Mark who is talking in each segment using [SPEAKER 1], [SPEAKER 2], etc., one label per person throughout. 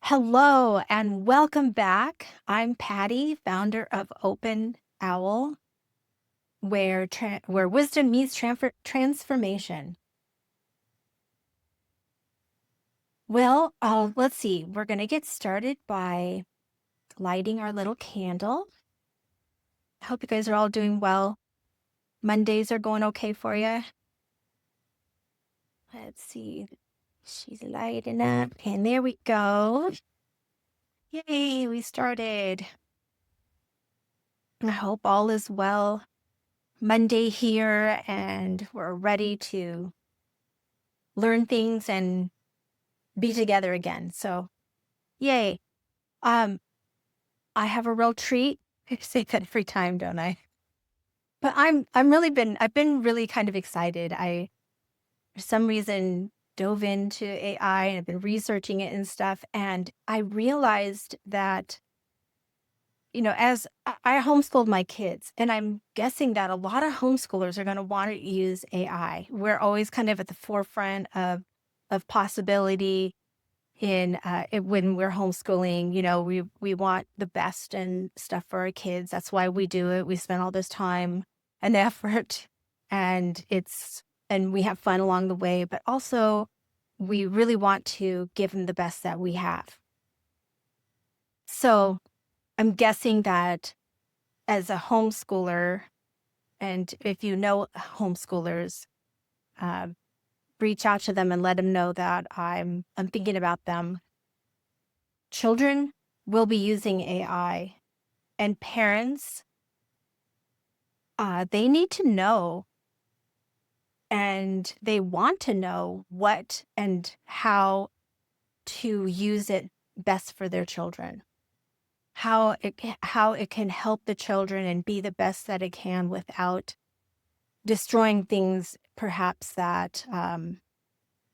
[SPEAKER 1] Hello and welcome back. I'm Patty, founder of Open Owl, where wisdom meets transformation. Well, let's see. We're going to get started by lighting our little candle. I hope you guys are all doing well. Mondays are going okay for you. Let's see. She's lighting up, and there we go. Yay, we started. I hope all is well. Monday here, and we're ready to learn things and be together again. So, yay. Um, I have a real treat. I say that every time, don't I? But I've been really kind of excited. I, for some reason, dove into AI and I've been researching it and stuff. And I realized that, as I homeschooled my kids, and I'm guessing that a lot of homeschoolers are going to want to use AI. We're always kind of at the forefront of possibility when we're homeschooling. We want the best and stuff for our kids. That's why we do it. We spend all this time and effort, and we have fun along the way, but also we really want to give them the best that we have. So I'm guessing that as a homeschooler, and if you know homeschoolers, uh, reach out to them and let them know that I'm thinking about them. Children will be using AI, and parents, they need to know and they want to know what and how to use it best for their children. How it can help the children and be the best that it can without destroying things perhaps that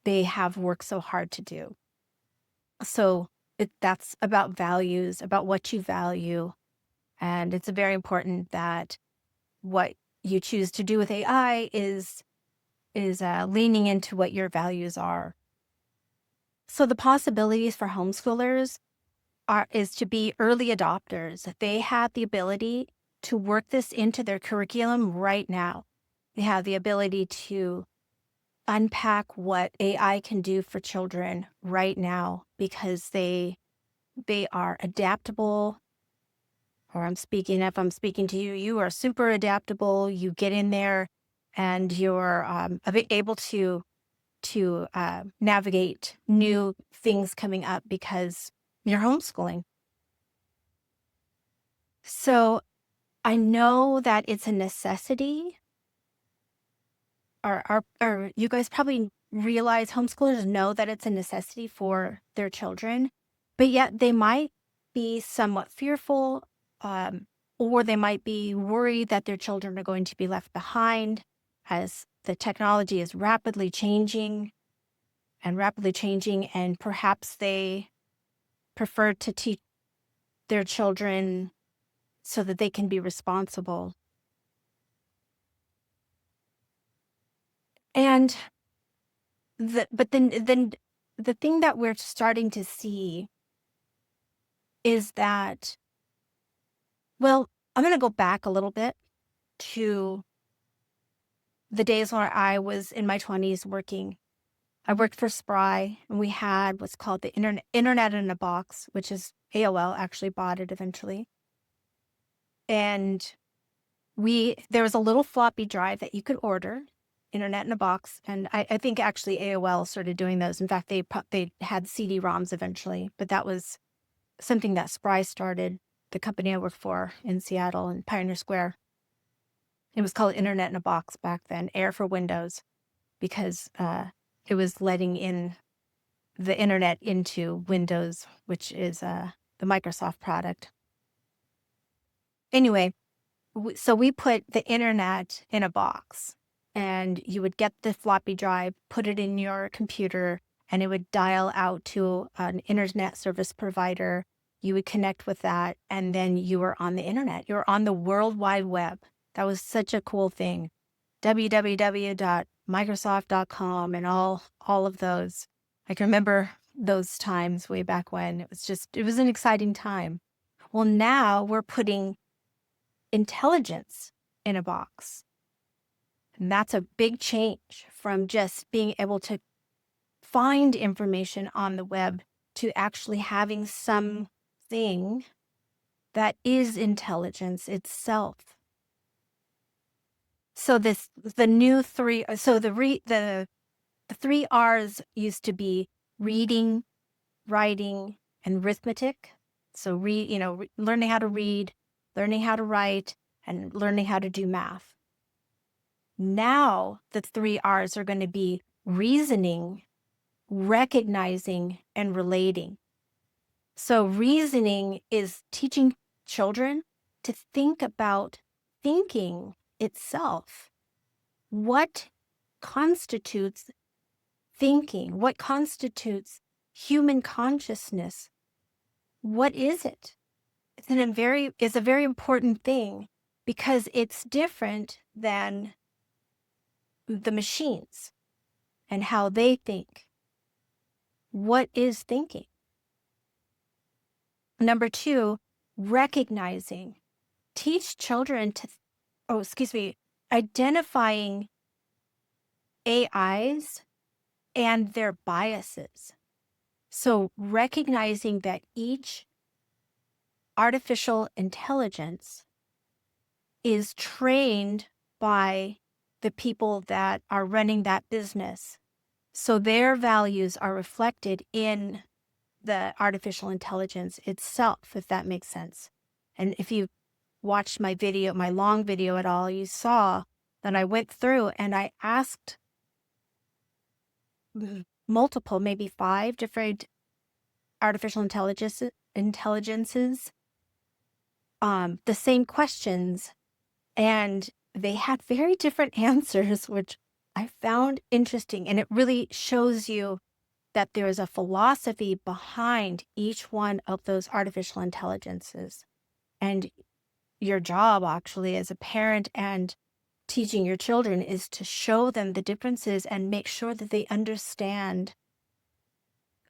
[SPEAKER 1] they have worked so hard to do. So that's about values, about what you value. And it's very important that what you choose to do with AI is leaning into what your values are. So the possibilities for homeschoolers is to be early adopters. They have the ability to work this into their curriculum right now. They have the ability to unpack what AI can do for children right now because they are adaptable. Or if I'm speaking to you, you are super adaptable. You get in there and you're able to navigate new things coming up because you're homeschooling. So I know that it's a necessity. Or you guys probably realize homeschoolers know that it's a necessity for their children, but yet they might be somewhat fearful, or they might be worried that their children are going to be left behind as the technology is rapidly changing, and perhaps they prefer to teach their children so that they can be responsible. And but then the thing that we're starting to see is that, well, I'm going to go back a little bit to the days where I was in my 20s working. I worked for Spry, and we had what's called the internet in a box, which is AOL actually bought it eventually. And there was a little floppy drive that you could order, internet in a box. And I think actually AOL started doing those. In fact, they had CD-ROMs eventually, but that was something that Spry started, the company I worked for in Seattle and Pioneer Square. It was called Internet in a Box back then, Air for Windows, because it was letting in the internet into Windows, which is the Microsoft product. Anyway, so we put the internet in a box, and you would get the floppy drive, put it in your computer, and it would dial out to an internet service provider. You would connect with that, and then you were on the internet. You were on the World Wide Web. That was such a cool thing. www.microsoft.com and all of those. I can remember those times way back when. It was an exciting time. Well, now we're putting intelligence in a box. And that's a big change from just being able to find information on the web to actually having something that is intelligence itself. So the new three, so the 3 R's used to be reading, writing, and arithmetic. So learning how to read, learning how to write, and learning how to do math. Now the 3 R's are going to be reasoning, recognizing, and relating. So reasoning is teaching children to think about thinking itself. What constitutes thinking? What constitutes human consciousness? What is it? It's a very important thing because it's different than the machines and how they think. What is thinking? Number 2, recognizing. Teach children identifying AIs and their biases. So recognizing that each artificial intelligence is trained by the people that are running that business. So their values are reflected in the artificial intelligence itself, if that makes sense. And if you watched my long video at all, you saw that I went through and I asked multiple, maybe 5 different artificial intelligences, the same questions, and they had very different answers, which I found interesting. And it really shows you that there is a philosophy behind each one of those artificial intelligences. And your job actually as a parent and teaching your children is to show them the differences and make sure that they understand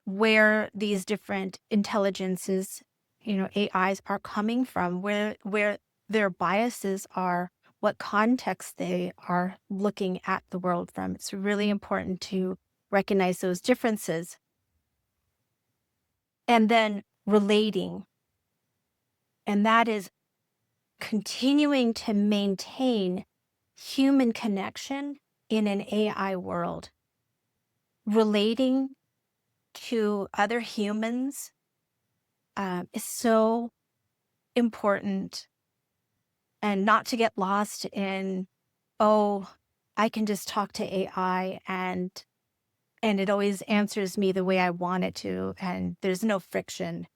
[SPEAKER 1] where these different intelligences, AIs are coming from, where their biases are, what context they are looking at the world from. It's really important to recognize those differences. And then relating. And that is continuing to maintain human connection in an AI world. Relating to other humans is so important, and not to get lost in, I can just talk to AI and it always answers me the way I want it to, and there's no friction.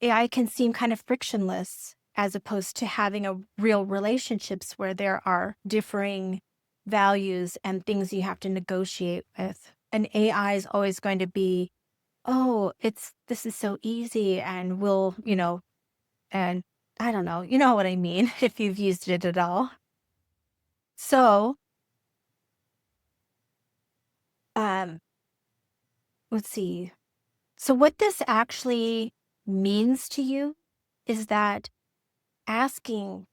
[SPEAKER 1] AI can seem kind of frictionless as opposed to having a real relationships where there are differing values and things you have to negotiate with. An AI is always going to be, this is so easy, and and I don't know, you know what I mean, if you've used it at all. So, let's see. So what this actually means to you is that asking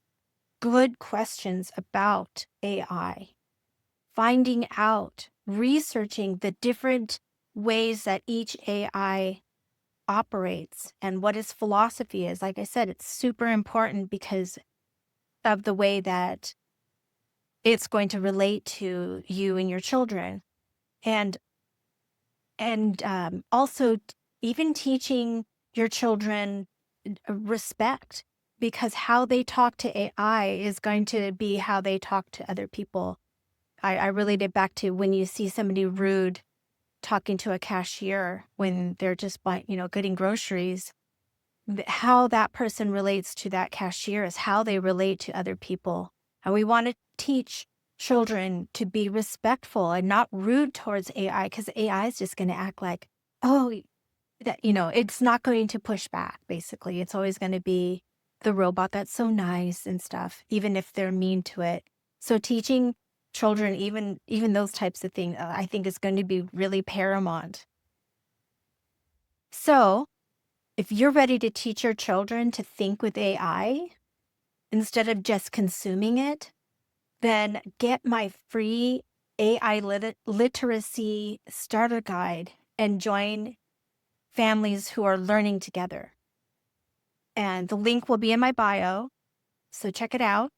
[SPEAKER 1] good questions about AI, finding out, researching the different ways that each AI operates and what its philosophy is. Like I said, it's super important because of the way that it's going to relate to you and your children. And also even teaching your children respect, because how they talk to AI is going to be how they talk to other people. I relate it back to when you see somebody rude talking to a cashier when they're just getting groceries. How that person relates to that cashier is how they relate to other people. And we want to teach children to be respectful and not rude towards AI, because AI is just going to act like, it's not going to push back, basically. It's always going to be the robot that's so nice and stuff, even if they're mean to it. So teaching children, even those types of things, I think is going to be really paramount. So, if you're ready to teach your children to think with AI instead of just consuming it, then get my free AI literacy starter guide and join families who are learning together. And the link will be in my bio, so check it out.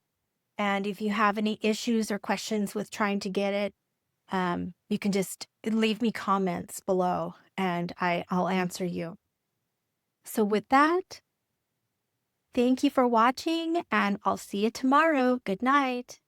[SPEAKER 1] And if you have any issues or questions with trying to get it, you can just leave me comments below and I'll answer you. So with that, thank you for watching and I'll see you tomorrow. Good night.